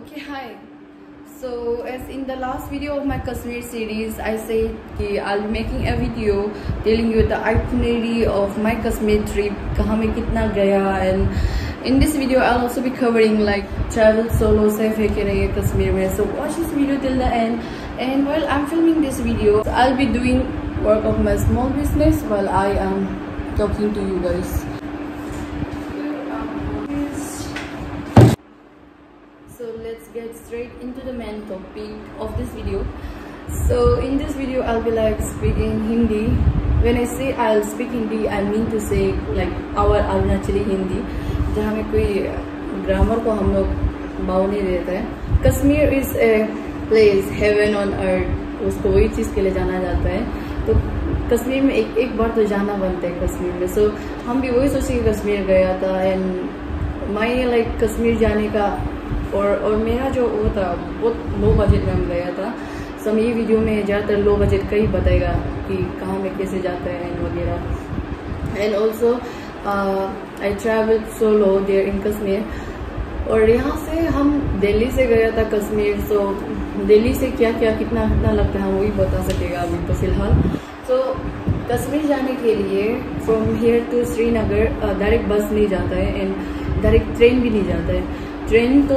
Okay, hi. So as in the last video of my Kashmir series, I said I'll be making a video telling you the itinerary of my Kashmir trip, kahan mein kitna gaya, and in this video I'll also be covering like travel solo safe hai ki nahi hai Kashmir mein. So watch this video till the end. And while I'm filming this video, I'll be doing work of my small business while I am talking to you guys. So let's get straight into the main topic of this video. So in this video I'll be like speaking Hindi. When I say I'll speak Hindi, I mean to say like our Arunachali Hindi, जहाँ में कोई grammar को हम लोग बाव नहीं देता है. Kashmir is a place, heaven on earth. उसको वही चीज़ के लिए जाना जाता है. तो कश्मीर में एक बार तो जाना बनता है कश्मीर में. So हम भी वही सोचे कि कश्मीर गया था and मैं like कश्मीर जाने का और मेरा जो वो था बहुत लो बजट में हम गया था. सो ये वीडियो में ज़्यादातर लो बजट का ही बताएगा कि कहाँ में कैसे जाता है एंड वगैरह. And also I travel solo there in Kashmir. और यहाँ से हम दिल्ली से गया था कश्मीर. सो दिल्ली से क्या क्या कितना लगता है वही बता सकेगा अभी तो फ़िलहाल. सो कश्मीर जाने के लिए from here to Srinagar direct bus नहीं जाता है एंड डायरेक्ट ट्रेन भी नहीं जाता है. ट्रेन तो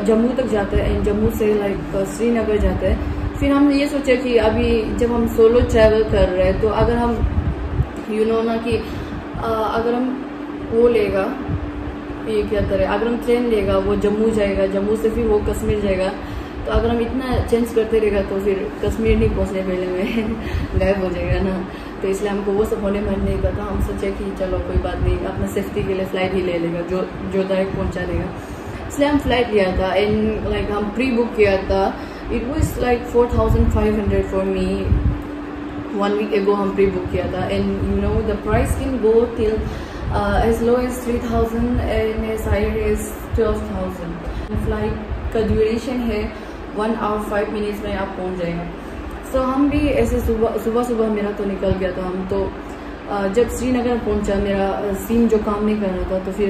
जम्मू तक जाता है एंड जम्मू से लाइक श्रीनगर जाता है. फिर हमने ये सोचा कि अभी जब हम सोलो ट्रैवल कर रहे हैं तो अगर हम ना कि अगर हम वो लेगा ये क्या करें, अगर हम ट्रेन लेगा वो जम्मू जाएगा, जम्मू से फिर वो कश्मीर जाएगा. तो अगर हम इतना चेंज करते रहेगा तो फिर कश्मीर नहीं पहुंचने पहले में गायब हो जाएगा ना. तो इसलिए हमको वो सब होने मन नहीं पता. हम सोचे कि चलो कोई बात नहीं, अपना सेफ्टी के लिए फ़्लाइट ही ले लेगा जो डायरेक्ट पहुंचा देगा. इसलिए हम फ्लाइट लिया था एंड लाइक हम प्री बुक किया था. It was like 4500 for me. 1 week ago हम प्री बुक किया था and you know the price can go till as low as 3000 and as high as 12,000. Flight का ड्यूरेशन है 1 hour 5 minutes में आप पहुंच जाएंगे. सो हम भी ऐसे सुबह मेरा तो निकल गया था. हम तो जब श्रीनगर पहुंचा मेरा सिम जो काम नहीं कर रहा था तो फिर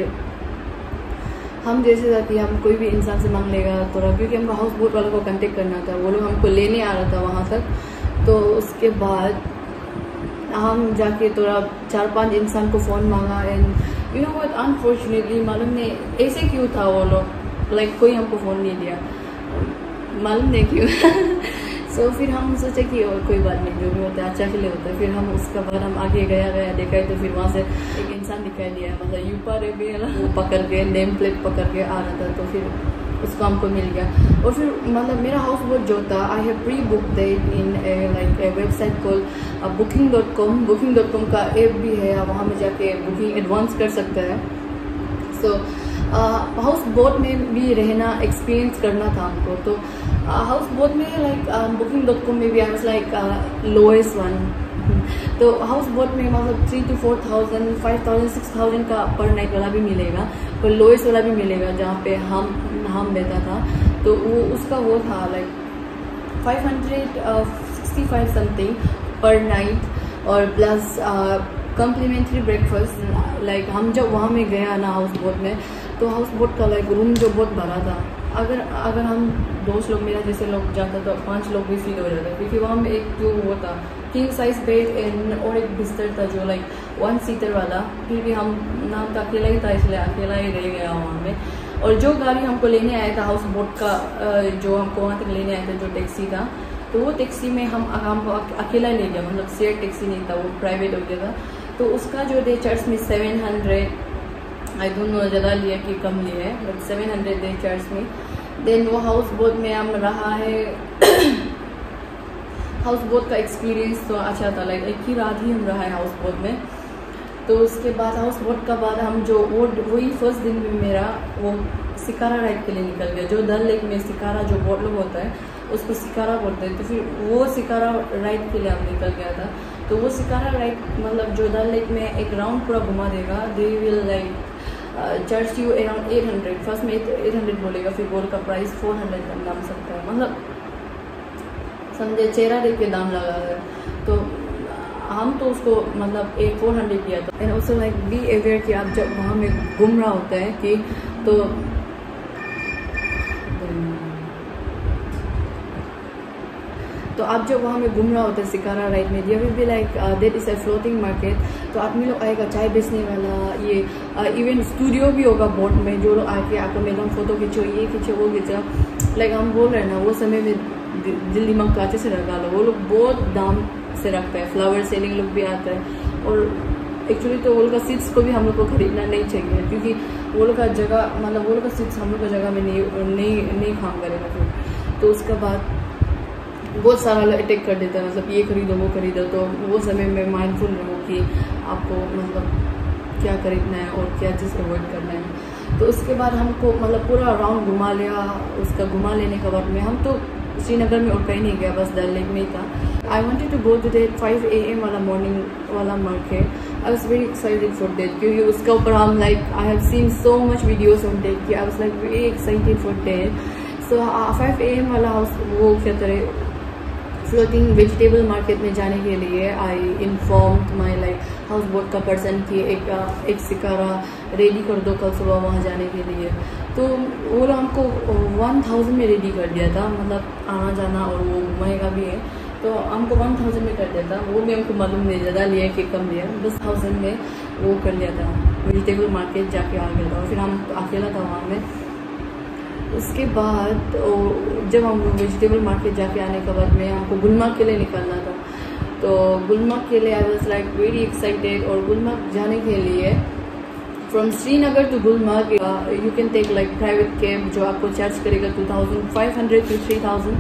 हम जैसे जाती हम कोई भी इंसान से मांग लेगा थोड़ा, क्योंकि हमको हाउस बोट वालों को कांटेक्ट करना था. वो लोग हमको लेने आ रहा था वहाँ तक. तो उसके बाद हम जाके थोड़ा 4-5 इंसान को फ़ोन मांगा and you know what unfortunately मालूम नहीं ऐसे क्यों था वो लोग लाइक कोई हमको फ़ोन नहीं दिया, मालूम नहीं क्यों. सो फिर हम सोचे कि और कोई बात नहीं, जो भी होता है अच्छा के लिए होता है. फिर हम उसका बाद हम आगे गया देखा तो फिर वहाँ से एक इंसान दिखाई दिया, मतलब यूपा रेबी वो पकड़ के नेम प्लेट पकड़ के आ रहा था. तो फिर उसको हमको मिल गया. और फिर मतलब मेरा हाउस बोट जो था I have pre booked it in like a website call booking.com. booking.com का ऐप भी है, आप वहाँ में जाके बुकिंग एडवांस कर सकते हैं. सो हाउस बोट में भी रहना एक्सपीरियंस करना था हमको. तो हाउस बोट में लाइक booking.com में भी I was like lowest one. तो हाउस बोट में मतलब 3 to 4,000 5,000 6,000 का पर नाइट वाला भी मिलेगा और लोएस्ट वाला भी मिलेगा जहाँ पे हम रहता था. तो वो उसका वो था लाइक 565 समथिंग पर नाइट और प्लस कम्प्लीमेंट्री ब्रेकफास्ट. लाइक हम जब वहाँ में गया ना हाउस बोट में तो हाउस बोट का लाइक रूम जो बहुत बड़ा था. अगर हम 2 लोग मेरा जैसे लोग जाता तो 5 लोग भी फील हो जाता, क्योंकि वहाँ में एक जो वो था किंग साइज बेड एंड और एक बिस्तर था जो लाइक 1 सीटर वाला. फिर भी हम नाम तो अकेला ही था इसलिए अकेला ही रह गया वहाँ में. और जो गाड़ी हमको लेने आया था हाउस बोट का जो हमको वहाँ तक लेने आया था जो टैक्सी था, तो वो टैक्सी में हमको अकेला ले गया, मतलब शेयर टैक्सी नहीं था, वो प्राइवेट हो गया था. तो उसका जो डे चार्ज में 700, आई डोंट नो ज़्यादा लिया कि कम लिया है, बट 700 डे चार्ज में. देन वो हाउस बोट में हम रहा है. हाउस बोट का एक्सपीरियंस तो अच्छा था, लाइक एक ही रात ही हम रहा है हाउस बोट में. तो उसके बाद हाउस बोट का बाद हम जो वही फर्स्ट दिन में मेरा वो शिकारा राइड के लिए निकल गया. जो डल लेक में शिकारा जो बोट लोग होता है उसको शिकारा बोलते हैं. तो फिर वो शिकारा राइड के लिए हम निकल गया था. तो वो शिकारा राइड मतलब जो डल लेक में एक राउंड पूरा घुमा देगा. They will like charge you around 800. First में 800 बोलेगा, फिर बोल का प्राइस 400 तक दाम सकता है, मतलब समझे चेहरा देख के दाम लगा है. तो हम तो उसको मतलब 400 किया था. And also like be aware कि आप जब वहाँ में घूम रहा होता है कि तो तो आप जब वहाँ में घूम रहा होता है सिकारा राइड में, there will be like there is a floating market. तो आदमी लोग आएगा चाय बेचने वाला, ये इवन स्टूडियो भी होगा बोट में, जो लोग आके आपको मैडम फोटो खींचो, ये खींचो, वो खींचो। लाइक हम बोल रहे हैं ना, वो समय में दिल दिमाग को अच्छे से रखा लो, वो लोग बहुत दाम से रखते हैं। फ्लावर सेलिंग लोग भी आते हैं। और एक्चुअली तो वो लोग का सीट्स को भी हम लोग को खरीदना नहीं चाहिए, क्योंकि वो लोग का जगह मतलब वो लोग का सीट्स हम लोग का जगह में नहीं काम करेगा फिर। तो उसके बाद बहुत सारा लोग अटैक कर देता है, मतलब ये खरीदो वो खरीदो। तो वो समय में माइंडफुल रहो कि आपको मतलब क्या खरीदना है और क्या चीज़ अवॉइड करना है। तो उसके बाद हमको मतलब पूरा राउंड घुमा लिया। उसका घुमा लेने के बाद में हम तो श्रीनगर में और कहीं नहीं गया, बस डल लेक में ही था। I wanted to go to that 5 AM वाला मॉर्निंग वाला market. I was very excited for that, क्योंकि उसका ऊपर हम like I have seen so much videos on that कि I was like very excited for that. So 5 AM वाला house वो क्या तरह फ्लोटिंग वेजिटेबल मार्केट में जाने के लिए I informed my like house boat का पर्सन कि एक सिकारा रेडी कर दो कल सुबह वहाँ जाने के लिए। तो वो लोग हमको 1000 में रेडी कर दिया था, मतलब आना जाना और वो घुमाएगा भी है। तो हमको 1000 में कर दिया था, वो भी हमको मालूम नहीं, ज़्यादा लिया कि कम लिया, बस 1000 में वो कर लिया था। वेजिटेबल मार्केट जाके आ गया था और फिर हम अकेला था वहाँ में। उसके बाद जब हम वेजिटेबल मार्केट जाके आने के बाद में हमको गुलमर्ग के लिए निकलना था। तो गुलमर्ग के लिए I was like very excited. और गुलमर्ग जाने के लिए from Srinagar to Gulmarg you can take like private cab, जो आपको चार्ज करेगा 2500 to 3000।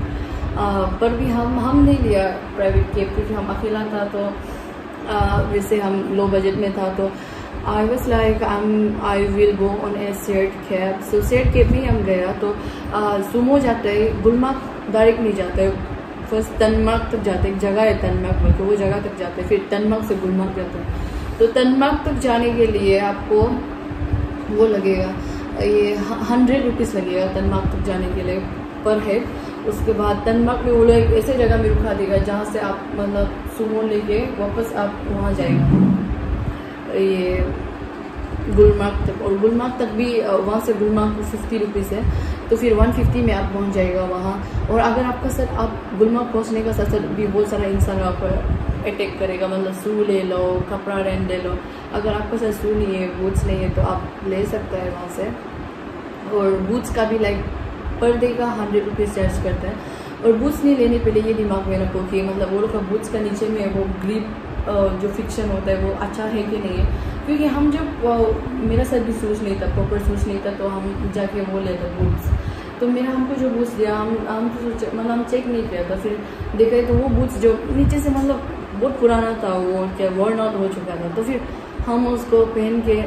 पर भी हम नहीं लिया प्राइवेट कैब, क्योंकि हम अकेला था। तो वैसे हम लो बजट में था। तो I was like I will go on a shared cab। So shared cab में हम गया। तो सुमो जाता है, गुलमर्ग डायरेक्ट नहीं जाता है, फर्स्ट तनमर्ग तक जाते, एक जगह है तनमर्ग बोल के, वो जगह तक जाते हैं, फिर तनमर्ग से गुलमर्ग जाते हैं। तो तनमर्ग तक जाने के लिए आपको वो लगेगा, ये 100 रुपीज़ लगेगा तनमर्ग तक जाने के लिए पर हेड। उसके बाद तनमर्ग में वो लोग ऐसे जगह में रुका देगा जहाँ से आप मतलब सुमो लेके वापस आप वहाँ जाएगा ये गुलमर्ग तक। और गुलमर्ग तक भी वहाँ से गुलमर्ग को 50 रुपीज़ है, तो फिर 150 में आप पहुँच जाएगा वहाँ। और अगर आपका साथ आप गुलमर्ग पहुँचने का साथ साथ भी बहुत सारा इंसान आप अटैक करेगा, मतलब शू ले लो, कपड़ा रेंट ले लो। अगर आपके साथ शू नहीं है, बूट्स नहीं है, तो आप ले सकते हैं वहाँ से। और बूट्स का भी लाइक पर डे का 100 रुपीज़ चार्ज करता है। और बूट्स नहीं लेने पे लिए ये दिमाग में रखो कि मतलब वो लोग का बूट्स का नीचे में वो ग्रिप जो फिक्शन होता है वो अच्छा है कि नहीं है। क्योंकि हम जब मेरा साथ भी शूज़ नहीं था, प्रॉपर शूज़ नहीं था, तो हम जाके वो लेते बूट्स। तो मेरा हमको जो बूट्स दिया हम तो मतलब हम चेक नहीं किया था, फिर देखा तो वो बूट्स जो नीचे से मतलब बहुत पुराना था, वो क्या वर्न आउट हो चुका था। तो फिर हम उसको पहन के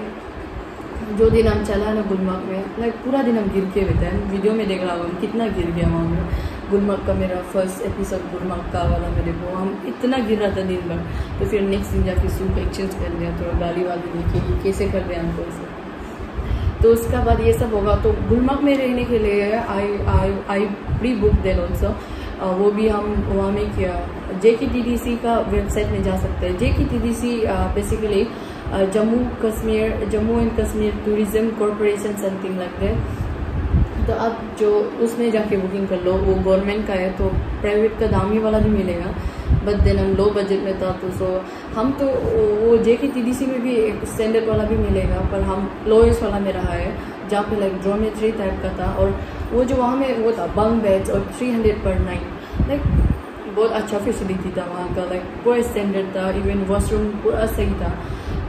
जो दिन हम चला ना गुलमर्ग में, लाइक पूरा दिन हम गिर के बिताए। वीडियो में देख रहा हूँ कितना गिर गया वहाँ में। गुलमर्ग का मेरा फर्स्ट एपिसोड गुलमर्ग का वाला मेरे को हम इतना गिर रहा था दिन भर। तो फिर नेक्स्ट दिन जाके सूट एक्सचेंज कर लिया, थोड़ा गाली वाली देखी कैसे कर रहे हैं हमको इसे। तो उसका बाद ये सब होगा। तो गुलमर्ग में रहने के लिए I prebook then also, वो भी हम वहाँ में किया। JKTDC का वेबसाइट में जा सकते हैं। JKTDC basically Jammu and Kashmir tourism corporation something like that. तो आप जो उसमें जाके बुकिंग कर लो, वो गवर्नमेंट का है, तो प्राइवेट का दामी वाला भी मिलेगा। बट देन हम लो बजट में था, तो सो हम तो वो JKTDC में भी एक स्टैंडर्ड वाला भी मिलेगा, पर हम लोएस्ट वाला में रहा है, जहाँ पे लाइक ड्रोमेट्री टाइप का था। और वो जो वहाँ में वो था बंक बेड्स और 300 पर नाइट, लाइक बहुत अच्छा फैसिलिटी था वहाँ का, लाइक पूरा स्टैंडर्ड था, इवन वॉशरूम पूरा सही था।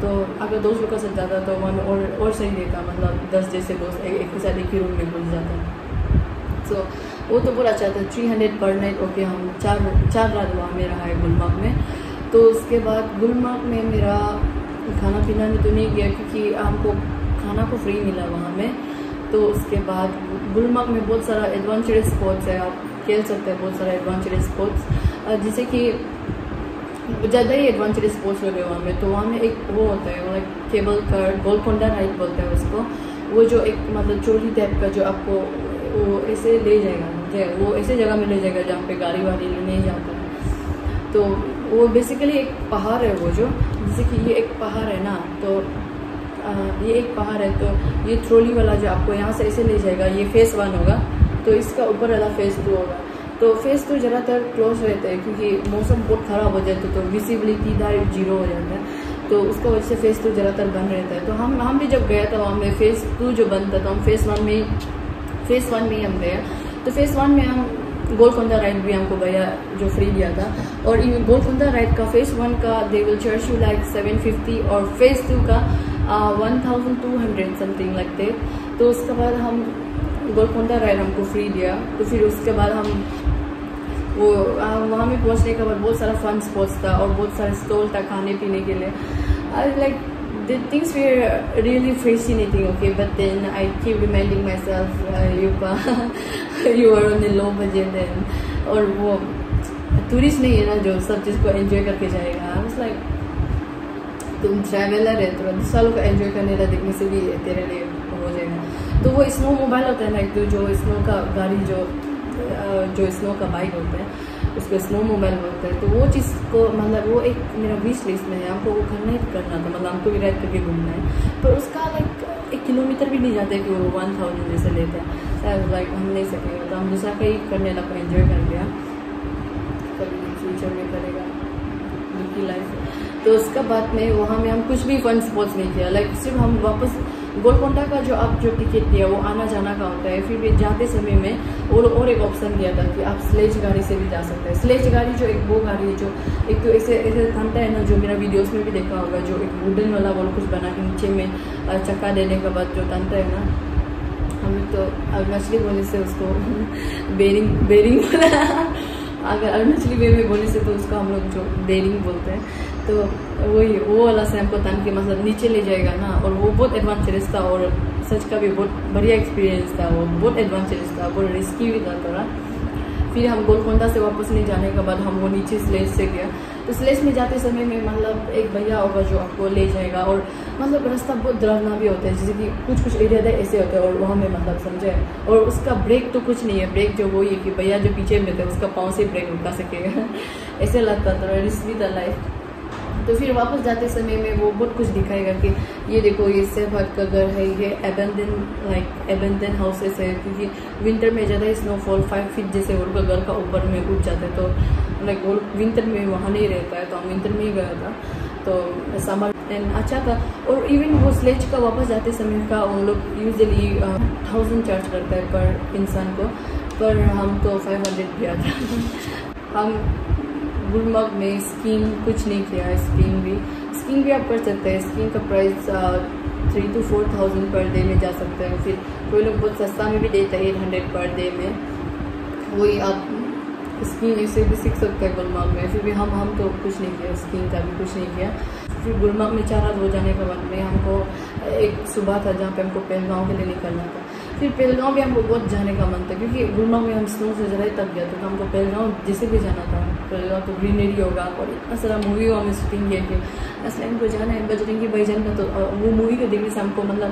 तो अगर दोस्त लोग का साथ जाता तो वन और सही रहता, मतलब 10 जैसे दोस्त एक के साथ एक ही रूम में घुस जाता। तो वो तो पूरा अच्छा था। 300 पर नाइट। ओके, हम चार रात वहाँ में रहा है गुलमर्ग में। तो उसके बाद गुलमर्ग में मेरा खाना पीना में तो नहीं गया, क्योंकि हमको खाना को फ्री मिला वहाँ में। तो उसके बाद गुलमर्ग में बहुत सारा एडवेंचरस स्पॉट्स है, आप खेल सकते हैं बहुत सारा एडवेंचरस स्पॉट्स, जैसे कि ज़्यादा ही एडवेंचरस स्पोर्ट्स लगे वहाँ में। तो वहाँ में एक वो होता है, like cable car, Golconda ride बोलते हैं उसको। वो जो एक मतलब चोरी टाइप का जो आपको वो ऐसे ले जाएगा, वो ऐसे जगह में ले जाएगा जहाँ पे गाड़ी वाड़ी नहीं जाता है। तो वो बेसिकली एक पहाड़ है, वो जो जैसे कि ये एक पहाड़ है ना, तो ये एक पहाड़ है, तो ये ट्रॉली वाला जो आपको यहाँ से ऐसे ले जाएगा, ये फेज़ 1 होगा। तो इसका ऊपर वाला फेज़ 2 होगा। तो फेस तो ज़्यादातर क्लोज रहता है क्योंकि मौसम बहुत ख़राब हो जाता है तो विजिबिलिटी डायरेक्ट 0 हो जाता है, तो उसका वजह से फेस टू ज़्यादातर बंद रहता है। तो हम भी जब गया था वहाँ में फेस 2 जो बंद था तो हम फेस वन में ही हम गए। तो फेस 1 में हम गोलकोंडा राइड भी हमको भैया जो फ्री दिया था, और गोलकोंडा राइड का फेस 1 का they will charge you like 750 और फेस 2 का 1200 समथिंग लगते। तो उसके बाद हम गोलकोंडा राइड हमको फ्री दिया, तो फिर उसके बाद हम वो वहाँ में पहुँचने के बाद बहुत सारा फन स्पॉट्स था और बहुत सारे स्टॉल था खाने पीने के लिए। I like the things were really fascinating, okay, but then I keep reminding myself you are on a low budget and और वो टूरिस्ट नहीं है ना जो सब चीज़ को एंजॉय करके जाएगा। I was like तुम ट्रैवलर है तो दूसरा लोग का एंजॉय करने का देखने से भी तेरे लिए हो जाएगा। तो वो स्नो मोबाइल होता है ना, जो स्नो का गाड़ी जो स्नो का बाइक होता है उसको स्नो मोबाइल बोलते हैं। तो वो चीज़ को मतलब वो एक मेरा विश लिस्ट में है, हमको वो करना था, मतलब हमको भी राइड करके घूमना है। पर उसका लाइक 1 किलोमीटर भी नहीं जाता है कि वो 1000 जैसे लेते हैं, लाइक हम नहीं सकेंगे। तो हम दूसरा कहीं करने लगा, एंजॉय कर लिया, कभी फ्यूचर में करेगा उनकी लाइफ। तो उसका बाद में वहाँ में हम कुछ भी फन स्पॉट्स नहीं किया, लाइक सिर्फ हम वापस गोलकोंडा का जो आप जो टिकट दिया वो आना जाना का होता है। फिर भी जाते समय में वो लोग और एक ऑप्शन दिया था कि आप स्लेज गाड़ी से भी जा सकते हैं। स्लेज गाड़ी जो एक वो गाड़ी है जो एक तो ऐसे थामता है ना, जो मेरा वीडियोस में भी देखा होगा, जो एक वुडन वाला वो कुछ बना के नीचे में चक्का देने के बाद जो तानता है ना, हम तो अरुणाचली बोलने से उसको बेरिंग बोला अगर अरुणाचली वे में बोलने से तो उसको हम लोग जो बेरिंग बोलते हैं। तो वही वो वाला से हमको तान के मतलब नीचे ले जाएगा ना, और वो बहुत एडवेंचरस था और सच का भी बहुत बढ़िया एक्सपीरियंस था। वो बहुत एडवेंचरस था, बहुत रिस्की भी था थोड़ा। फिर हम गोलकोंडा से वापस नहीं जाने के बाद हम वो नीचे स्लेज से गया। तो स्लेज में जाते समय में मतलब एक भैया होगा जो आपको ले जाएगा, और मतलब रास्ता बहुत डरावना भी होता है, जैसे कि कुछ एरिया ऐसे होते हैं और वहाँ में मतलब समझे। और उसका ब्रेक तो कुछ नहीं है, ब्रेक जो वो ये कि भैया जो पीछे में थे उसका पाँव से ब्रेक रुका सकेगा ऐसे लगता था, रिस्की था लाइफ। तो फिर वापस जाते समय में वो बहुत कुछ दिखाएगा कि ये देखो ये सेफहट का घर है, ये एबेंडन हाउसेस है, क्योंकि विंटर में ज़्यादा स्नोफॉल 5 फीट जैसे उनका घर का ऊपर में उठ जाता है। तो लाइक वो विंटर में वहाँ नहीं रहता है, तो हम विंटर में ही गया था। तो समर एंड अच्छा था। और इवन वो स्लेज का वापस जाते समय का उन लोग यूजुअली 1000 चार्ज करता है पर इंसान को, पर हम तो 500 किया था। हम गुलमर्ग में स्कीइंग कुछ नहीं किया, स्कीइंग भी आप कर सकते हैं। स्कीइंग का प्राइस 3 to 4000 पर डे में जा सकते हैं। फिर कोई लोग बहुत सस्ता में भी देता है 800 पर डे में, वही आप स्कीइंग ऐसे भी सीख सकते हैं गुलमर्ग में। फिर भी हम तो कुछ नहीं किया, स्कीइंग का भी कुछ नहीं किया। फिर गुलमर्ग में 4 रात हो जाने के बाद में हमको एक सुबह था जहाँ पे हमको पहलगांव के लिए निकलना था। फिर पहलगांव भी हमको बहुत जाने का मन था, क्योंकि गुलमर्ग में हम स्नो से ज़रा ही तक गया था, तो हमको पहलगांव जैसे भी जाना था। पहलगांव तो ग्रीनरी होगा और इतना सारा मूवी हुआ हमें शूटिंग किया कि असली हमको जाना है बजरंगी भाईजान का। तो वो मूवी को देखने से हमको मतलब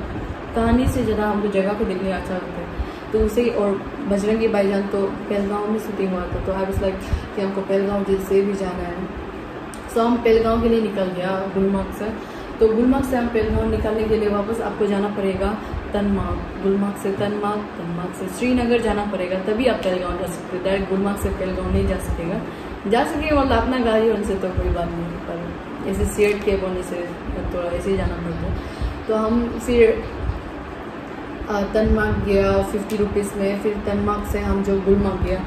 कहानी से ज़्यादा हमको जगह को देखने अच्छा लगता है। तो उसे और बजरंगी भाईजान तो पहलगांव में शूटिंग हुआ था, तो आई वाज लाइक कि हमको पहलगांव जैसे भी जाना है। सो हम पहलगांव के लिए निकल गया गुलमर्ग से। तो गुलमर्ग से हम पहलगांव निकलने के लिए वापस आपको जाना पड़ेगा तनमार्ग। गुलमर्ग से तनमार्ग से श्रीनगर जाना पड़ेगा, तभी आप पहलगांव जा सकते हो। डायरेक्ट गुलमर्ग से पहलगांव नहीं जा सकेगा, जा सकेगा मतलब अपना गाड़ी उनसे तो कोई बात नहीं, पर ऐसे शेयर्ड कैब होने से थोड़ा ऐसे ही जाना पड़ता है। तो हम फिर तनमार्ग गया 50 रुपीज़ में। फिर तनमार्ग से हम जो गुलमर्ग गया,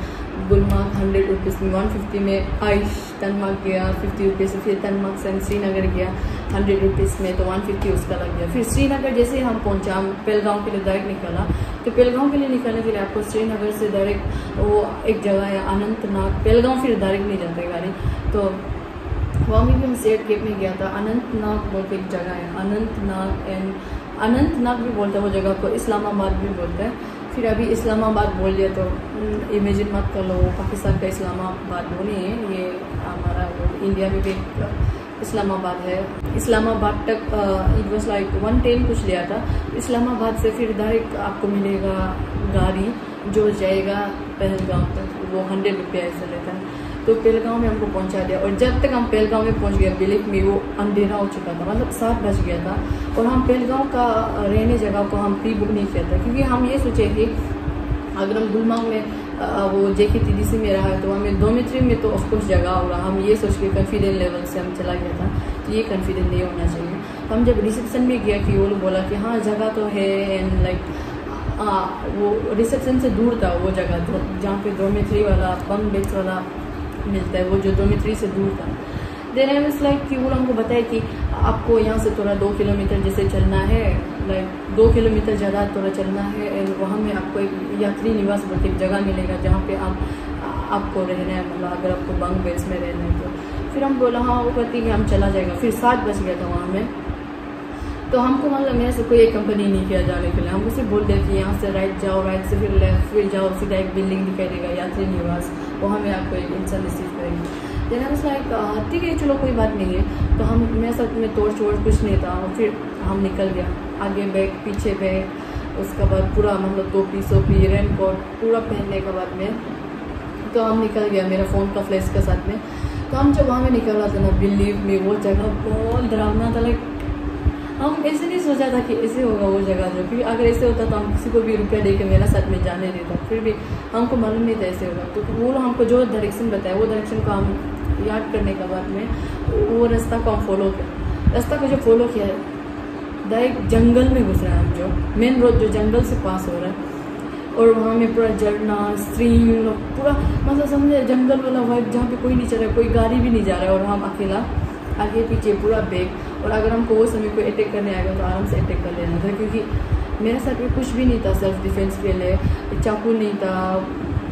गुलमर्ग 100 रुपीज़ में, 150 में आइश। तनमार्ग गया 50 रुपीज़ से। फिर तनमार्ग से हम श्रीनगर गया 100 रुपीज़ में, तो 150 उसका लग गया। फिर श्रीनगर जैसे ही हम पहुंचा, हम पहलगांव के लिए डायरेक्ट निकला। तो पहलगांव के लिए निकलने के लिए आपको श्रीनगर से डायरेक्ट वो एक जगह है अनंतनाग, पहलगांव फिर डायरेक्ट नहीं जाता है गाड़ी, तो वहाँ भी हम शेयर्ड कैब में गया था। अनंतनाग बोल के एक जगह है, अनंतनाग भी बोलते हैं वो जगह को, इस्लामाबाद भी बोलते हैं। फिर अभी इस्लामाबाद बोल दिया तो इमेजिन मत कर लो पाकिस्तान का इस्लामाबाद वो नहीं है, ये हमारा इंडिया में भी इस्लामाबाद है। इस्लामाबाद तक इट वॉज लाइक 110 कुछ लिया था। इस्लामाबाद से फिर डायरेक्ट आपको मिलेगा गाड़ी जो जाएगा पहलगांव तक, वो 100 रुपया ऐसा लेता है। तो पहलगांव में हमको पहुंचा दिया, और जब तक हम पहलगांव में पहुंच गए बिलीव में वो अंधेरा हो चुका था, मतलब 7 बज गया था। और हम पहलगांव का रहने जगह को हम प्री बुक नहीं किया था, क्योंकि हम ये सोचे कि अगर हम गुलमर्ग में वो JKTDC में रहा है, तो हमें डॉर्मेट्री में तो ऑफकोर्स जगह होगा। हम ये सोच के कॉन्फिडेंट लेवल से हम चला गया था, तो ये कॉन्फिडेंट नहीं होना चाहिए। हम जब रिसेप्शन में गया कि वो लोग बोला कि हाँ जगह तो है, एंड लाइक वो रिसेप्शन से दूर था वो जगह, तो जहाँ पे डॉर्मेट्री वाला बंक बेड्स वाला मिलता है, वो जो डॉर्मेट्री से दूर था। देन आई वाज लाइक कि वो हमको बताया कि आपको यहाँ से थोड़ा 2 किलोमीटर जैसे चलना है, लाइक 2 किलोमीटर ज़्यादा थोड़ा चलना है, एंड वहाँ में आपको एक यात्री निवास बोल के एक जगह मिलेगा जहाँ पे आपको रहना है, मतलब अगर आपको बंक बेड्स में रहना है तो। फिर हम बोला हाँ वो कहती कि हम चला जाएगा। फिर 7 बज गया था वहाँ में, तो हमको मतलब मेरे से कोई एक कंपनी नहीं किया जाने के लिए, हमको सिर्फ बोल दिया कि यहाँ से राइट जाओ, राइट से फिर लेफ्ट, फिर जाओ, सीधा एक बिल्डिंग दिखाई देगा यात्री निवास, वहाँ में आपको एक इंसान रिसीव करेंगे। देन आई वाज लाइक ठीक है चलो कोई बात नहीं है। तो हम मेरे साथ में तोड़ छोड़ कुछ नहीं था। फिर हम निकल गया, आगे बैग पीछे बैग, उसके बाद पूरा मतलब टोपी सोपी रेन कोट पूरा पहनने के बाद में तो हम निकल गया मेरा फ़ोन का फ्लैश के साथ में। तो हम जब वहाँ में निकल रहा था ना, बिलीव में वो जगह बहुत डरावना था। लाइक हम ऐसे नहीं सोचा था कि ऐसे होगा वो जगह जो, क्योंकि अगर ऐसे होता तो हम किसी को भी रुपया दे के मेरा साथ में जाने देता, फिर भी हमको मालूम नहीं था ऐसे होगा। तो वो हमको जो डायरेक्शन बताया वो डायरेक्शन को हम याद करने के बाद में वो रास्ता को हम फॉलो किया। रास्ता को जो फॉलो किया है डायरेक्ट जंगल में घुस रहा है हम, जो मेन रोड जो जंगल से पास हो रहा है, और वहाँ में पूरा झरना स्ट्रीम पूरा मतलब समझे जंगल वाला वाइब, जहाँ पे कोई नहीं चल रहा है, कोई गाड़ी भी नहीं जा रहा है, और हम अकेला आगे पीछे पूरा बैग। और अगर हमको वो समय कोई अटैक करने आएगा तो आराम से अटैक कर लेना था, क्योंकि मेरे साथ में कुछ भी नहीं था सेल्फ डिफेंस के लिए, चाकू नहीं था,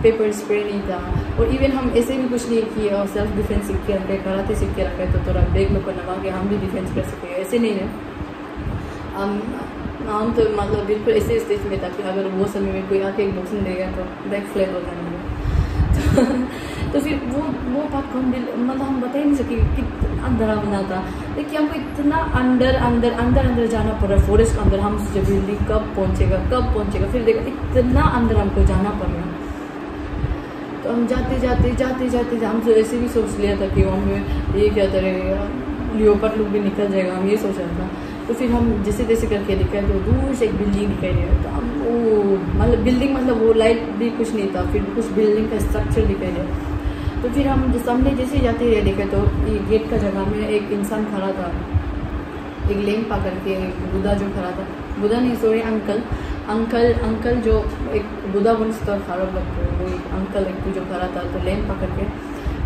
पेपर स्प्रे नहीं था, और इवन हम ऐसे भी कुछ नहीं किए और सेल्फ डिफेंस सीख के रखे, कराटे सीख के रखे तो थोड़ा बैग में लगा के हम भी डिफेंस कर सके, ऐसे नहीं है। हम तो मतलब बिल्कुल ऐसे स्टेज में था कि अगर वो समय में कोई आके एक बॉक्सिंग देगा तो बैक फ्लैट हो जाएंगे। तो फिर वो बात को मतलब हम बता ही नहीं सके कितना डरावना था। लेकिन हमको इतना अंदर जाना पड़ा फॉरेस्ट के अंदर। हम सोचे बिल्डिंग कब पहुंचेगा, फिर देखा इतना अंदर हमको जाना पड़ रहा। तो हम जाते हम तो ऐसे भी सोच लिया था कि हमें ये क्या करेगा, लियोपार्ड लोग भी निकल जाएगा, हम ये सोच रहा था। तो फिर हम जैसे तैसे करके दिखाए तो दूर से एक बिल्डिंग दिखाई दे रहा था। हम वो मतलब बिल्डिंग मतलब वो लाइट भी कुछ नहीं था, फिर कुछ बिल्डिंग का स्ट्रक्चर दिखाई दे। तो फिर हम सामने जैसे जाते रहे देखे तो ये गेट का जगह में एक इंसान खड़ा था, एक लैंप पकड़ के, एक बुद्धा जो खड़ा था, बुद्धा नहीं सॉरी अंकल जो एक बुद्धा वंश का खड़ा लगता है, वो एक अंकल एक जो खड़ा था तो लैंप पकड़ के।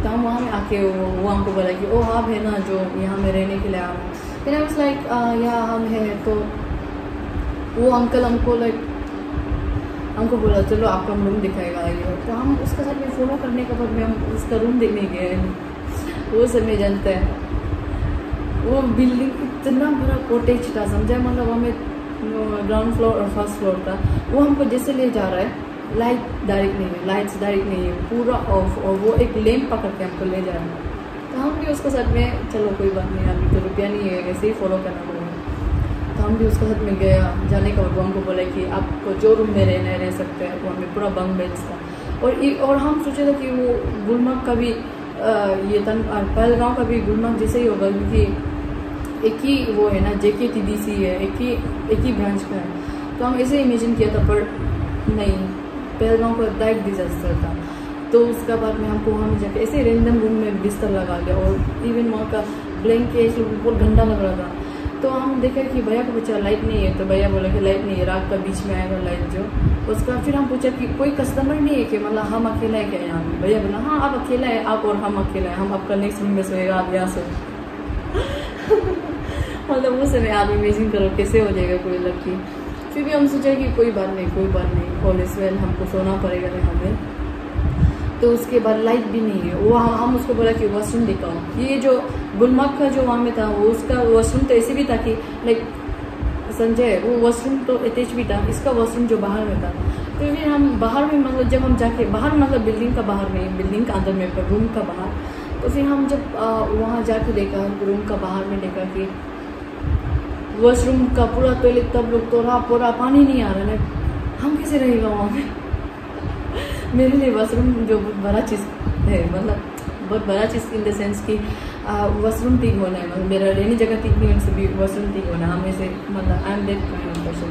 तो हम वहाँ में आके वो हमको बोला कि ओ आप है ना जो यहाँ में रहने के लिए आ रहे हैं। फिर आई वाज लाइक या हम हैं। तो वो अंकल हमको बोला चलो आपका रूम दिखाएगा आइए। तो हम उसका साथ में फॉलो करने के बाद में हम उसका रूम देखने गए। वो समय जानता है वो बिल्डिंग इतना बड़ा कॉटेज था, समझा, मतलब हमें ग्राउंड फ्लोर और फर्स्ट फ्लोर था। वो हमको जैसे ले जा रहा है, लाइट्स डायरेक्ट नहीं है, पूरा ऑफ, और वो एक लैंप पकड़ के हमको ले जा रहा है। तो हम भी उसके साथ में चलो कोई बात नहीं, अभी तो रुपया नहीं है, वैसे ही फॉलो करना पड़ेगा। तो हम भी उसके साथ में गया। जाने के बाद हमको बोला कि आपको जो रूम में रहना है रह सकते हैं। वो हमें पूरा बंक बेड्स था। और हम सोचे थे कि वो गुलमर्ग का भी ये पहलगांव का भी गुलमर्ग जैसे ही होगा, क्योंकि एक ही वो है ना JKTDC है, एक ही ब्रांच का है। तो हम ऐसे इमेजिन किया था, पर नहीं, पहलगांव का डायरेक्ट डिजास्टर था। तो उसके बाद में हमको वहाँ में जाके ऐसे रेंडम रूम में बिस्तर लगा दिया, और इवन वहाँ का ब्लैंकेट बहुत गंदा लग रहा था। तो हम देखे कि भैया को पूछा लाइट नहीं है, तो भैया बोला कि लाइट नहीं है, रात का बीच में आएगा लाइट जो। उसका फिर हम पूछा कि कोई कस्टमर नहीं है कि मतलब हम अकेला है क्या यहाँ पे। भैया बोला हाँ आप अकेला है, आप और हम अकेला है, हम आपका नेक्स्ट रूम में सोएगा, आप यहाँ सो। मतलब उस समय आप इमेजिन करो कैसे हो जाएगा कोई लड़की। फिर भी हम सोचा कि कोई बात नहीं, ऑल इज वेल, हमको सोना पड़ेगा यहाँ पे। तो उसके बाद लाइट भी नहीं है। वो हम उसको बोला कि वॉशरूम दिखाओ। ये जो गुलमर्ग का जो वहाँ में था, वो उसका वॉशरूम तो ऐसे भी था कि लाइक संजय वो वॉशरूम तो अटैच भी था, इसका वॉशरूम जो बाहर में था। तो फिर हम बाहर में मतलब जब हम जाके बाहर मतलब बिल्डिंग का बाहर नहीं, बिल्डिंग का अंदर में पर रूम का बाहर। तो फिर हम जब वहाँ जाके देखा, रूम का बाहर में देखा कि वॉशरूम का पूरा टॉयलेट तब लोग तो पूरा पानी नहीं आ रहा है, हम कैसे रहेगा वहाँ में। मेरे लिए वॉशरूम जो बहुत बड़ा चीज़ है, मतलब बहुत बड़ा चीज़ इन द सेंस कि वॉशरूम ठीक होना है, मतलब मेरा रहने जगह ठीक नहीं होने से भी वॉशरूम ठीक होना है, हम ऐसे मतलब I am that kind of person.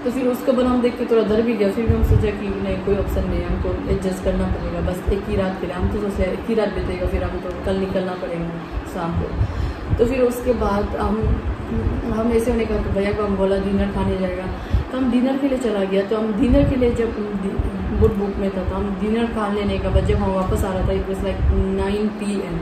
तो फिर उसको बना हम देख के थोड़ा डर भी गया। फिर भी हम सोचा कि नहीं, कोई ऑप्शन नहीं, हमको एडजस्ट करना पड़ेगा, बस एक ही रात के लिए। हम तो सोचे एक ही रात बीतेगा, फिर हमको कल निकलना पड़ेगा शाम को। तो फिर उसके बाद हम ऐसे होने का भैया को हम बोला डिनर खाने जाएगा, तो हम डिनर के लिए चला गया। तो हम डिनर के लिए जब बुक में था, तो हम डिनर खा लेने का बाद जब हम वापस आ रहा था, इट वॉज लाइक 9 PM।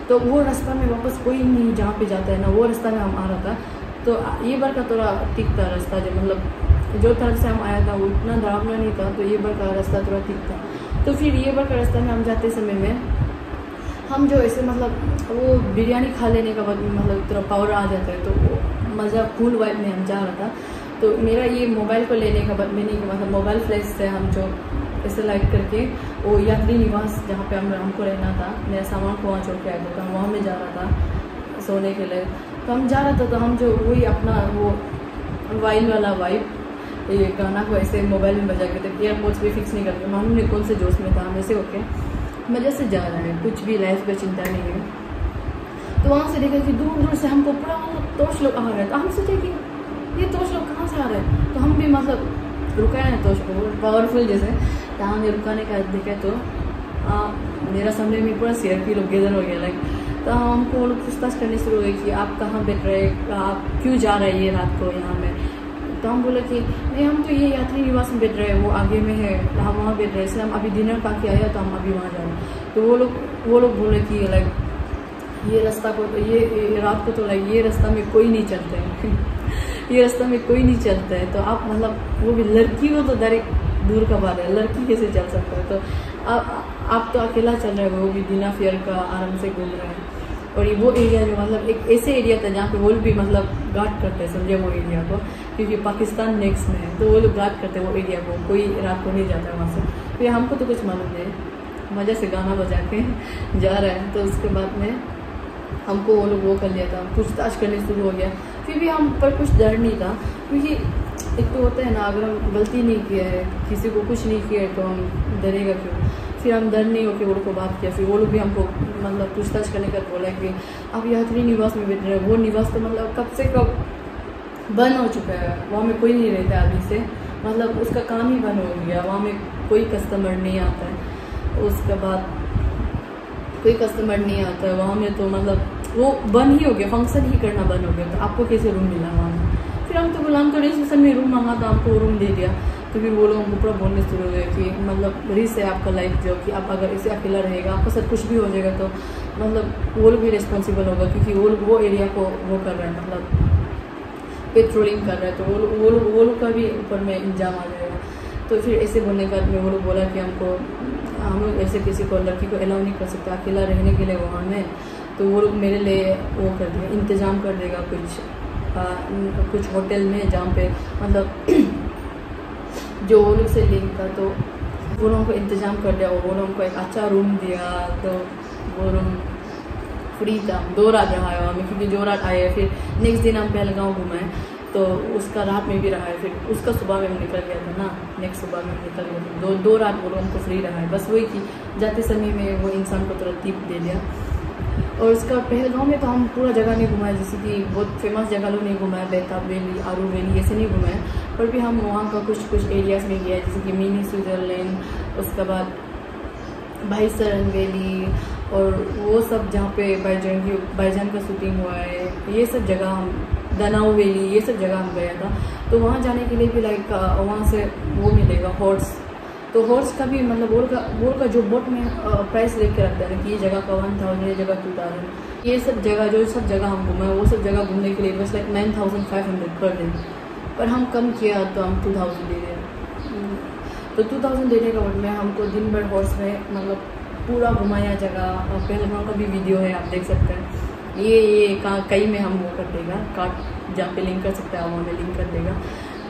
तो वो रास्ता में वापस कोई नहीं जहाँ पे जाता है ना, वो रास्ता में हम आ रहा था। तो ये बार का थोड़ा ठीक था रास्ता, जो मतलब जो तरफ से हम आया था वो इतना डरावना नहीं था, तो ये बार का रास्ता थोड़ा ठीक था। तो फिर ये बार का रास्ता में हम जाते समय में हम जो ऐसे मतलब वो बिरयानी खा लेने का बाद मतलब थोड़ा पावर आ जाता है, तो वो मज़ा फुल वाइब में हम जा रहा था। तो मेरा ये मोबाइल को लेने का बाद मैंने मतलब मोबाइल फ्लैश से हम जो ऐसे लाइट करके वो यात्री निवास जहाँ पे हमको रहना था, मेरा सामान को वहाँ छोड़ के आया था, वहाँ में जा रहा था सोने के लिए। तो हम जा रहा था, तो हम जो वही अपना वो वाइल वाला वाइब ये गाना को ऐसे मोबाइल में बजा के थे, एयरपोर्ट्स भी फिक्स नहीं करते, मालूम नहीं कौन से जोश में था, हम ऐसे होके मज़े से जा रहे हैं, कुछ भी लाइफ का चिंता नहीं है। तो वहाँ से देखा कि दूर दूर से हमको पूरा तोश लोग आ रहे थे। हम सोचे कि ये तोश लोग कहाँ से आ रहे हैं, तो हम भी मतलब रुकाए ना तोश को पावरफुल जैसे, तो हमें रुकाने का देखा तो मेरा सामने में पूरा CRP लोग गैदर हो गया लाइक। तो हमको वो लोग पूछताछ करने शुरू हो गई कि आप कहाँ बैठ रहे, आप क्यों जा रहे हैं ये रात को यहाँ में। तो हम बोले कि नहीं, हम तो ये यात्री निवास में बैठ रहे हैं, वो आगे में है, हम वहाँ बैठ रहे हैं, इसलिए हम अभी डिनर खा के आया, तो हम अभी वहाँ जा रहे हैं। तो वो लोग बोले कि लाइक ये रास्ता को तो ये रात को तो लाइक ये रास्ता में कोई नहीं चलता है ये रास्ता में कोई नहीं चलता है, तो आप मतलब वो भी लड़की हो तो डायरेक्ट दूर का बात है, लड़की कैसे चल सकता है। तो आप तो अकेला चल रहे हो, वो भी बिना फेयर का आराम से घूम रहे हैं। और ये वो एरिया जो मतलब एक ऐसे एरिया था जहाँ पे वो भी मतलब गार्ड करते हैं, समझे वो एरिया को, क्योंकि पाकिस्तान नेक्स्ट में है, तो वो लोग गार्ड करते हैं वो एरिया को, कोई रात को नहीं जाता है वहाँ से। फिर हमको तो कुछ मालूम नहीं, मज़े से गाना बजा के जा रहे हैं। तो उसके बाद में हमको वो लोग वो कर लिया था, पूछताछ करने शुरू हो गया। फिर भी हम पर कुछ डर नहीं था, क्योंकि एक तो होता है ना, अगर हम गलती नहीं किया है, किसी को कुछ नहीं किया है, तो हम डरेगा क्यों। फिर हम डर नहीं होकर वो लोग को बात किया। फिर वो लोग भी हमको मतलब पूछताछ करने का बोला कि आप यात्री निवास में बैठ रहे हो, वो निवास तो मतलब कब से कब बंद हो चुका है, वहाँ में कोई नहीं रहता अभी से, मतलब उसका काम ही बंद हो गया, वहाँ में कोई कस्टमर नहीं आता है। उसके बाद कोई कस्टमर नहीं आता है वहाँ में, तो मतलब वो बंद ही हो गया, फंक्शन ही करना बंद हो गया। तो आपको कैसे रूम मिला वहाँ में? फिर हम तो बोला, हम तो रजिस्ट्रेशन में रूम मांगा था, हमको रूम दे दिया। तो फिर वो लोग हमको पूरा बोलने शुरू हुए कि मतलब रिस्क है आपका लाइफ जो, कि आप अगर इसे अकेला रहेगा, आपका सब कुछ भी हो जाएगा, तो मतलब वो लोग भी रिस्पॉन्सिबल होगा, क्योंकि वो एरिया को वो कर रहे हैं, मतलब पेट्रोलिंग कर रहे हैं, तो वो लोग का भी ऊपर में इल्ज़ाम आ जाएगा। तो फिर ऐसे बोलने का वो लोग बोला कि हम लोग ऐसे किसी को लड़की को अलाउ नहीं कर सकते अकेला रहने के लिए वहाँ में। तो वो लोग मेरे लिए वो कर दिया, इंतज़ाम कर देगा कुछ होटल में, जहाँ पे मतलब जो वो लोग से लिंक था, तो वो लोगों को इंतज़ाम कर दिया, और वो लोगों को एक अच्छा रूम दिया। तो वो रूम फ्री था, 2 रात रहा है वहाँ में, क्योंकि 2 रात आए। फिर नेक्स्ट दिन हम पहलगाँव घुमाए, तो उसका रात में भी रहा है, फिर उसका सुबह में हम निकल गया था ना, नेक्स्ट सुबह में निकल गया था। 2 रात वो लोगों को फ्री रहा है। बस वही कि जाते समय में वो इंसान को थोड़ा टिप दे दिया। और उसका पहलगाँव में तो हम पूरा जगह नहीं घुमाए, जैसे कि बहुत फेमस जगह लोग नहीं घुमाए, बेताब वैली, आरू वैली ऐसे नहीं घुमाए, पर भी हम वहाँ का कुछ एरियाज़ में गया, जैसे कि मिनी स्विट्ज़रलैंड, उसके बाद भाईसरन वैली, और वो सब जहाँ पे भाईजान का शूटिंग हुआ है, ये सब जगह हम, दनाऊ वैली, ये सब जगह हम गया था। तो वहाँ जाने के लिए भी लाइक वहाँ से वो मिलेगा हॉर्स, तो हॉर्स का भी मतलब बोल का जो बोट में प्राइस लेके रखता है कि ये जगह का 1000, ये जगह 2000, ये सब जगह हम घूमे, वो सब जगह घूमने के लिए बस लाइक 9500 पर डे, पर हम कम किया तो हम 2000 दे दिया। तो 2000 देने का बाद में हमको दिन भर हॉर्स में मतलब पूरा घुमाया जगह, और पहलगाँव का भी वीडियो है, आप देख सकते हैं। ये कई में हम वो कर देगा, कार्ड जहाँ पे लिंक कर सकते हैं वहाँ में लिंक कर देगा।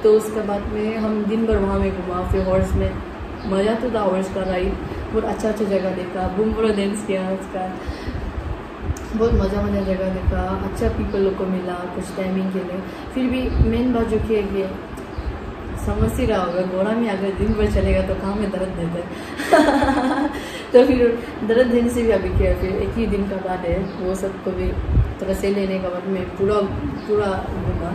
तो उसके बाद में हम दिन भर वहाँ में घुमा, फिर हॉर्स में मज़ा तो था, हॉर्स का राइड, बहुत अच्छा जगह देखा, बूमबरा डांस किया, उसका बहुत मज़ा जगह देखा, अच्छा पीपल लोग को मिला कुछ टाइमिंग के लिए। फिर भी मेन बात जो कि है कि समझ ही रहा होगा, घोड़ा में अगर दिन भर चलेगा तो कहाँ में दर्द देता है तो फिर दर्द देने से भी अभी क्या, फिर एक ही दिन का बाद है, वो सब को भी थोड़ा से लेने का बाद में पूरा घूमा।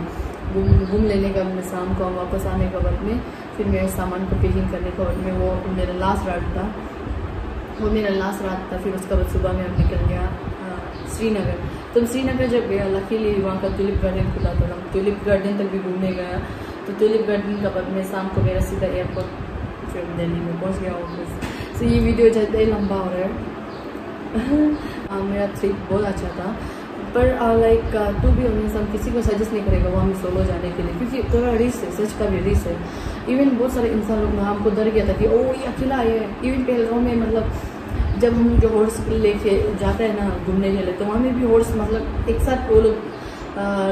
घूम लेने का मैं शाम को वापस आने के बाद में फिर मेरे सामान को पैकिंग करने के बाद में वो मेरा लास्ट रात था। फिर उसके बाद सुबह में हम निकल गया श्रीनगर। तो श्रीनगर जब गया लकीली वहाँ का ट्यूलिप गार्डन खुला था, हम ट्यूलिप गार्डन तक भी घूमने गया। तो ट्यूलिप गार्डन का बाद में शाम को मेरा सीधा एयरपोर्ट फिर दिल्ली में पहुँच गया ऑफिस। तो ये वीडियो ज़्यादा ही लंबा हो रहा है। मेरा ट्रिप बहुत अच्छा था, पर लाइक टू बी ऑनेस्ट हम किसी को सजेस्ट नहीं करेगा वहाँ में सोलो जाने के लिए, क्योंकि थोड़ा रिस्क है, सच का भी रिस्क है। इवन बहुत सारे इंसान लोग हमको डर गया था कि ओ ये अकेला है। इवन पहलगाम में मतलब जब हम जो हॉर्स लेके जाते हैं ना घूमने के लिए, तो वहाँ में भी हॉर्स मतलब एक साथ वो लोग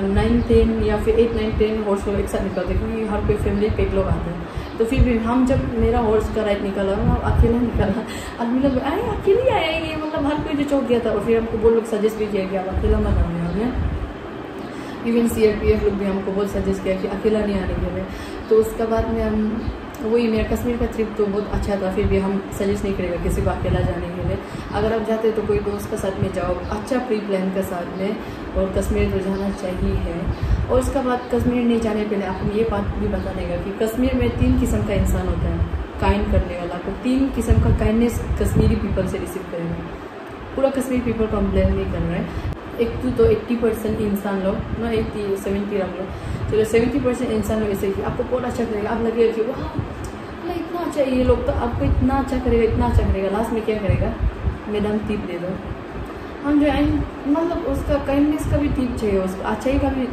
9-10 या फिर 8-9-10 हॉर्स लोग एक साथ निकलते हैं, क्योंकि हर कोई फैमिली पे एक लोग आते हैं। तो फिर भी हम जब मेरा हॉर्स का राइड निकला मैं अकेला निकला, आदमी लोग आए अकेले आएंगे, मतलब हर कोई जो चौंक गया था। और फिर हमको वो लोग सजेस्ट भी किया कि आप अकेला मत आने हमें। इवन CRPF लोग भी हमको बहुत सजेस्ट किया कि अकेला नहीं आने के लिए। तो उसके बाद में हम वही मेरा कश्मीर का ट्रिप तो बहुत अच्छा था, फिर भी हम सजेस्ट नहीं करेगा किसी को अकेला जाने के लिए। अगर आप जाते तो कोई दोस्त के साथ में जाओ, अच्छा प्री प्लान के साथ में, और कश्मीर तो जाना चाहिए है। और उसके बाद कश्मीर नहीं जाने पहले आपको ये बात भी बता देगा कि कश्मीर में 3 किस्म का इंसान होता है काइंड करने वाला। तो 3 किस्म का काइंडनेस कश्मीरी पीपल से रिसीव करेंगे। पूरा कश्मीर पीपल को हम ब्लेम नहीं कर रहे हैं। एक तो 80% इंसान लोग ना 70 रख लो, चलो 70% इंसान लोग ऐसे कि आपको बहुत अच्छा करेगा, आप लगेगा कि वाह इतना अच्छा ये लोग तो आपको इतना अच्छा करेगा, लास्ट में क्या करेगा, मैडम टिप दे दो। हम जो मतलब उसका काइंडनेस का भी टिप चाहिए, उसका अच्छाई का भी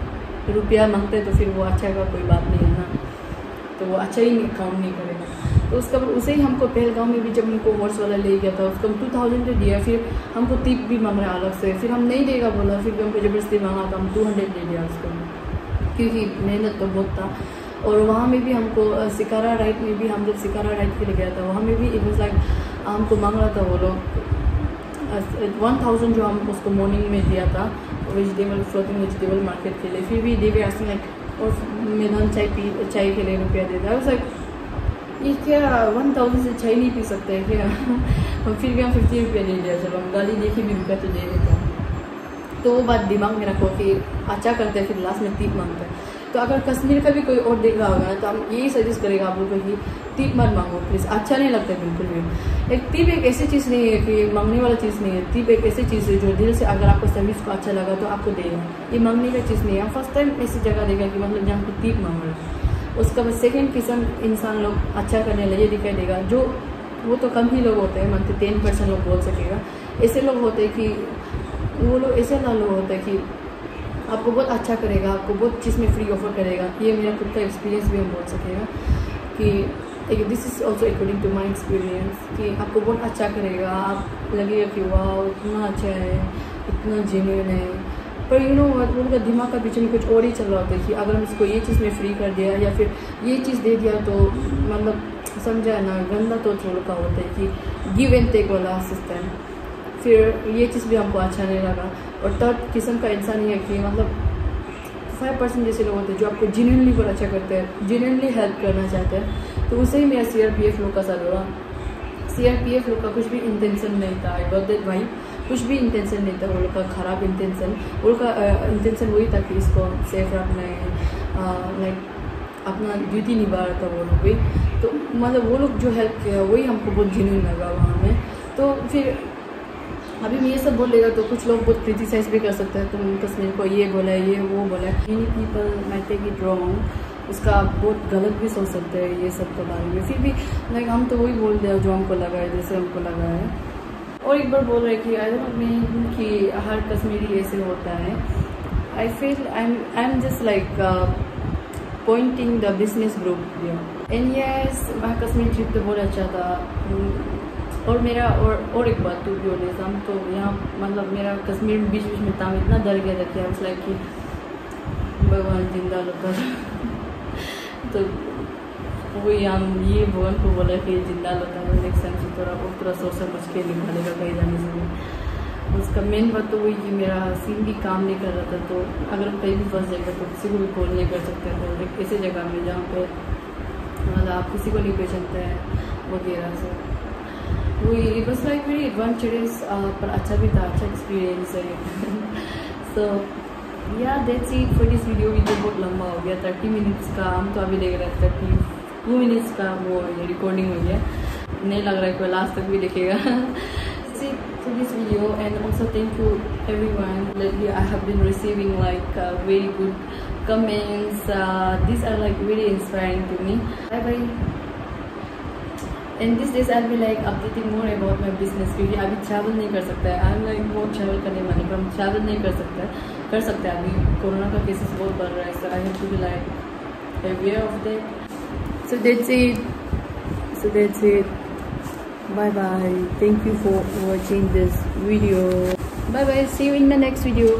रुपया मांगते हैं, तो फिर वो अच्छा का कोई बात नहीं है ना, तो वो अच्छा ही काउंट नहीं करेगा। तो उसका उसे ही हमको पहलगाम में भी जब हमको हॉर्स वाला ले गया था, उसको हम 2000 दे दिया, फिर हमको टिप भी मांग रहा अलग से, फिर हम नहीं देगा बोला, फिर भी हमको जबरदस्ती मांगा तो हम 200 दे दिया उसको, क्योंकि मेहनत तो बहुत था। और वहाँ में भी हमको शिकारा राइड में भी, हम जब शिकारा राइड के लिए गया था वहाँ में भी इट वाज लाइक हमको मांग रहा था वो लोग 1000 जो हम उसको मॉर्निंग में दिया था फ्लोटिंग वेजिटेबल मार्केट के लिए। फिर भी दे आस्किंग लाइक और मैदान चाय के लिए रुपया देता है। लाइक ये क्या 1000 से चाय नहीं पी सकते हैं क्या? और फिर भी हम 50 रुपया दे दिया, चलो हम गाली देखी भी रुपया तो दे देता। तो वो बात दिमाग में रखो कि अच्छा करते हैं फिर लास्ट में टिप मांगते हैं। तो अगर कश्मीर का भी कोई और देख रहा होगा ना तो हम यही सजेस्ट करेगा आप लोगों को कि टिप मत मांगो प्लीज़, अच्छा नहीं लगता बिल्कुल भी। एक टिप एक ऐसी चीज़ नहीं है कि मांगने वाला चीज़ नहीं है। टिप एक ऐसी चीज़ है जो दिल से अगर आपको सर्विस को अच्छा लगा तो आपको देगा, ये मांगने का चीज़ नहीं है। फर्स्ट टाइम ऐसी जगह देगा कि मतलब जहाँ पर टिप मांग रहे हैं। उसका बाद सेकेंड किस्म इंसान लोग अच्छा करने लगे दिखाई देगा, जो वो तो कम ही लोग होते हैं, मतलब 10% लोग बोल सकेगा। ऐसे लोग होते हैं कि वो लोग ऐसे लोग होते हैं कि आपको बहुत अच्छा करेगा, आपको बहुत चीज़ में फ्री ऑफर करेगा। ये मेरा खुद का एक्सपीरियंस भी हम बोल सकेगा कि this is also according to my experience कि आपको बहुत अच्छा करेगा, आप लगेगा कि वाह इतना अच्छा है, इतना जेन्युइन है। पर यू नो उनका दिमाग का पीछे में कुछ और ही चल रहा होता है कि अगर हम इसको ये चीज़ में फ्री कर दिया या फिर ये चीज़ दे दिया तो मतलब समझा ना, गंदा तो थोड़ा का होता है कि गिव एंड टेक वाला सिस्टम। फिर ये चीज़ भी हमको अच्छा नहीं लगा। और थर्ड किस्म का इंसान ये है कि मतलब 5% जैसे लोग होते हैं जो आपको जेन्युइनली बहुत अच्छा करते हैं, जेन्युइनली हेल्प करना चाहते हैं। तो उसे ही मेरा CRPF लोग का साथ हुआ। CRPF लोग का कुछ भी इंटेंशन नहीं था, आई गॉट दैट भाई, कुछ भी इंटेंशन नहीं था वो लोग का, ख़राब इंटेंशन। वो लोग का इंटेंशन वही था कि इसको सेफ रखना है, लाइक अपना ड्यूटी निभा रहा था वो लोग भी। तो मतलब वो लोग जो हेल्प किया वही हमको बहुत जेन्युइन लगा वहाँ में। तो फिर अभी मैं ये सब बोलेगा तो कुछ लोग बहुत क्रिटिसाइज भी कर सकते हैं, तुम कश्मीर को ये बोला है, ये वो बोला है। Many people might take it wrong, उसका बहुत गलत भी सोच सकते हैं ये सब के बारे में। फिर भी लाइक हम तो वही बोल रहे हैं जो हमको लगा है, जैसे हमको लगा है। और एक बार बोल रहे हैं कि आई डोंट मीन कि हर कश्मीरी ऐसे होता है। I feel I am just like Poynting the business group and yes वहाँ कश्मीर ट्रिप तो बहुत अच्छा था। और मेरा और एक बात तो भी होने हम तो यहाँ मतलब मेरा कश्मीर में बीच में था, इतना डर गया था कि आई वाज लाइक कि भगवान जिंदा लोग तो वही हम ये भगवान को बोला कि जिंदा लोग नेक्स्ट टाइम से थोड़ा सोच समझ के निकालेगा कहीं जाने से। उसका मेन बात तो वही कि मेरा सिम भी काम नहीं कर रहा था, तो अगर हम कहीं भी फंस जाएगा तो किसी को भी कॉल नहीं कर सकते। तो ऐसी जगह में जहाँ पे मतलब आप किसी को नहीं पहचानते हैं वगैरह से वही बस लाइक वेरी एडवेंचरस, पर अच्छा भी था, अच्छा एक्सपीरियंस है। सो या that's it for this video. Video बहुत लंबा हो गया, 30 मिनट्स का। हम तो अभी देख रहे हैं 32 मिनट्स का वो ये रिकॉर्डिंग हो गया। नहीं लग रहा है कोई लास्ट तक भी देखेगा। For this video, and also thank you everyone. Lately I have been receiving like very good comments. These are like very inspiring to me. Bye bye. And these days I'll be like updating more about my business क्योंकि अभी travel नहीं कर सकता है। I'm like बहुत travel करने वाली पर हम travel नहीं कर सकते हैं अभी कोरोना का केसेस बहुत बढ़ रहा है। So I have to be like aware of that. So that's it. Bye bye. Thank you for watching this video. Bye bye. See you in the next video.